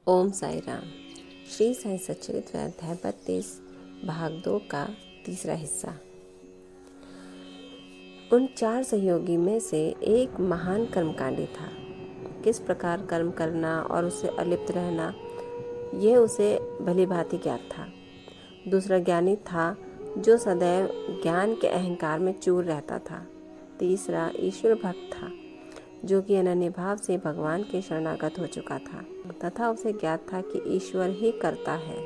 ओम साई राम। श्री साई सच्चरित्र अध्याय 32 भाग 2 का तीसरा हिस्सा। उन 4 सहयोगी में से एक महान कर्मकांडी था। किस प्रकार कर्म करना और उससे अलिप्त रहना यह उसे भली भांति ज्ञात था। दूसरा ज्ञानी था जो सदैव ज्ञान के अहंकार में चूर रहता था। तीसरा ईश्वर भक्त था जो कि अनन्य भाव से भगवान के शरणागत हो चुका था तथा उसे ज्ञात था कि ईश्वर ही करता है।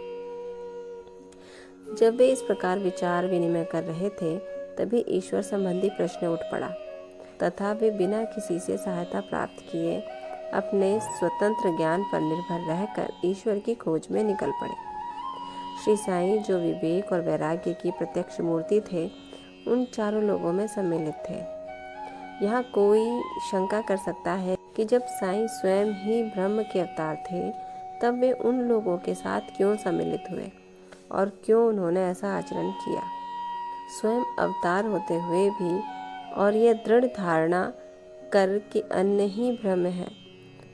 जब वे इस प्रकार विचार विनिमय कर रहे थे तभी ईश्वर संबंधी प्रश्न उठ पड़ा तथा वे बिना किसी से सहायता प्राप्त किए अपने स्वतंत्र ज्ञान पर निर्भर रहकर ईश्वर की खोज में निकल पड़े। श्री साईं जो विवेक और वैराग्य की प्रत्यक्ष मूर्ति थे उन चारों लोगों में सम्मिलित थे। यहाँ कोई शंका कर सकता है कि जब साईं स्वयं ही ब्रह्म के अवतार थे तब वे उन लोगों के साथ क्यों सम्मिलित हुए और क्यों उन्होंने ऐसा आचरण किया। स्वयं अवतार होते हुए भी और यह दृढ़ धारणा कर कि अन्य ही ब्रह्म है,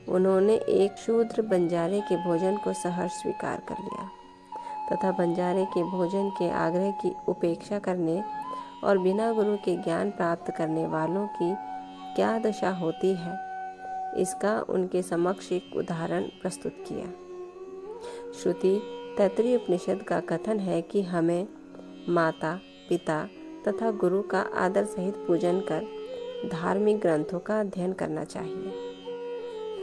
उन्होंने एक शूद्र बंजारे के भोजन को सहर्ष स्वीकार कर लिया तथा बंजारे के भोजन के आग्रह की उपेक्षा करने और बिना गुरु के ज्ञान प्राप्त करने वालों की क्या दशा होती है इसका उनके समक्ष एक उदाहरण प्रस्तुत किया। श्रुति तैत्तिरीय उपनिषद का कथन है कि हमें माता पिता तथा गुरु का आदर सहित पूजन कर धार्मिक ग्रंथों का अध्ययन करना चाहिए।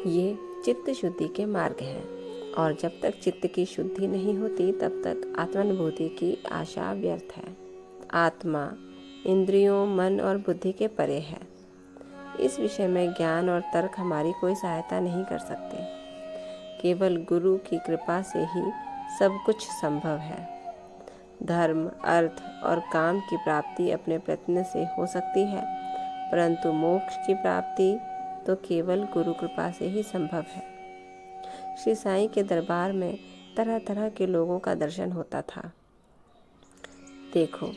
ये चित्त शुद्धि के मार्ग हैं और जब तक चित्त की शुद्धि नहीं होती तब तक आत्मानुभूति की आशा व्यर्थ है। आत्मा इंद्रियों, मन और बुद्धि के परे है। इस विषय में ज्ञान और तर्क हमारी कोई सहायता नहीं कर सकते। केवल गुरु की कृपा से ही सब कुछ संभव है। धर्म, अर्थ और काम की प्राप्ति अपने प्रयत्न से हो सकती है, परंतु मोक्ष की प्राप्ति तो केवल गुरु कृपा से ही संभव है। श्री साईं के दरबार में तरह तरह के लोगों का दर्शन होता था। देखो,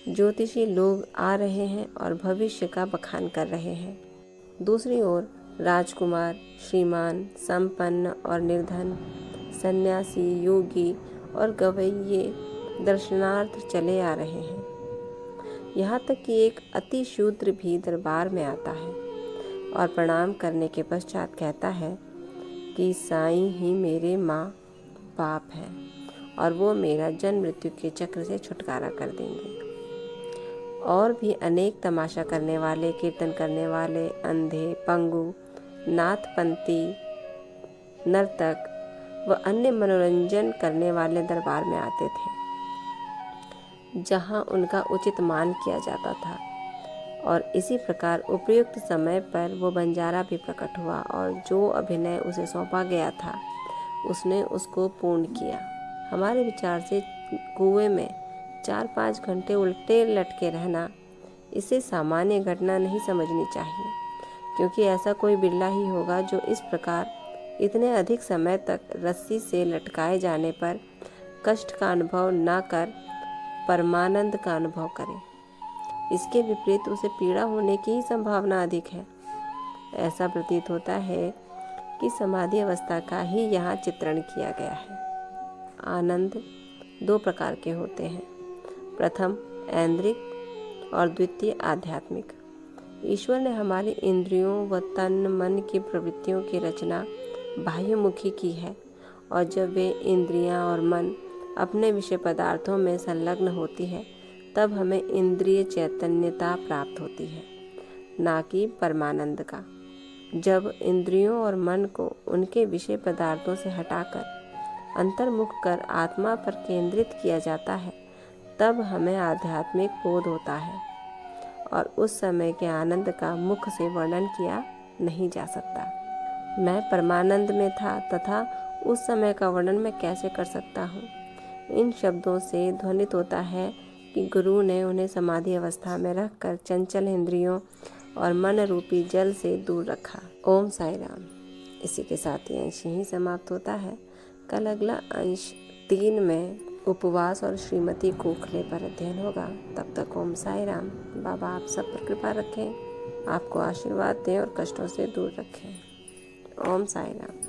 ज्योतिषी लोग आ रहे हैं और भविष्य का बखान कर रहे हैं। दूसरी ओर राजकुमार, श्रीमान, संपन्न और निर्धन, सन्यासी, योगी और गवैये दर्शनार्थ चले आ रहे हैं। यहाँ तक कि एक अति शूद्र भी दरबार में आता है और प्रणाम करने के पश्चात कहता है कि साईं ही मेरे माँ बाप हैं और वो मेरा जन्म मृत्यु के चक्र से छुटकारा कर देंगे। और भी अनेक तमाशा करने वाले, कीर्तन करने वाले, अंधे, पंगु, नाथपंथी, नर्तक व अन्य मनोरंजन करने वाले दरबार में आते थे जहाँ उनका उचित मान किया जाता था। और इसी प्रकार उपयुक्त समय पर वो बंजारा भी प्रकट हुआ और जो अभिनय उसे सौंपा गया था उसने उसको पूर्ण किया। हमारे विचार से कुएं में 4-5 घंटे उल्टे लटके रहना इसे सामान्य घटना नहीं समझनी चाहिए, क्योंकि ऐसा कोई बिरला ही होगा जो इस प्रकार इतने अधिक समय तक रस्सी से लटकाए जाने पर कष्ट का अनुभव न कर परमानंद का अनुभव करे। इसके विपरीत उसे पीड़ा होने की ही संभावना अधिक है। ऐसा प्रतीत होता है कि समाधि अवस्था का ही यहाँ चित्रण किया गया है। आनंद 2 प्रकार के होते हैं, प्रथम ऐन्द्रिक और द्वितीय आध्यात्मिक। ईश्वर ने हमारी इंद्रियों व तन मन की प्रवृत्तियों की रचना बाह्यमुखी की है और जब वे इंद्रियां और मन अपने विषय पदार्थों में संलग्न होती है तब हमें इंद्रिय चैतन्यता प्राप्त होती है, ना कि परमानंद का। जब इंद्रियों और मन को उनके विषय पदार्थों से हटाकर अंतर्मुख कर आत्मा पर केंद्रित किया जाता है तब हमें आध्यात्मिक बोध होता है और उस समय के आनंद का मुख से वर्णन किया नहीं जा सकता। मैं परमानंद में था तथा उस समय का वर्णन मैं कैसे कर सकता हूँ। इन शब्दों से ध्वनित होता है कि गुरु ने उन्हें समाधि अवस्था में रखकर चंचल इंद्रियों और मन रूपी जल से दूर रखा। ओम साई राम। इसी के साथ ये अंश यहीं समाप्त होता है। कल अगला अंश 3 में उपवास और श्रीमती गोखले पर अध्ययन होगा। तब तक ओम साई राम। बाबा आप सब पर कृपा रखें, आपको आशीर्वाद दें और कष्टों से दूर रखें। ओम साई राम।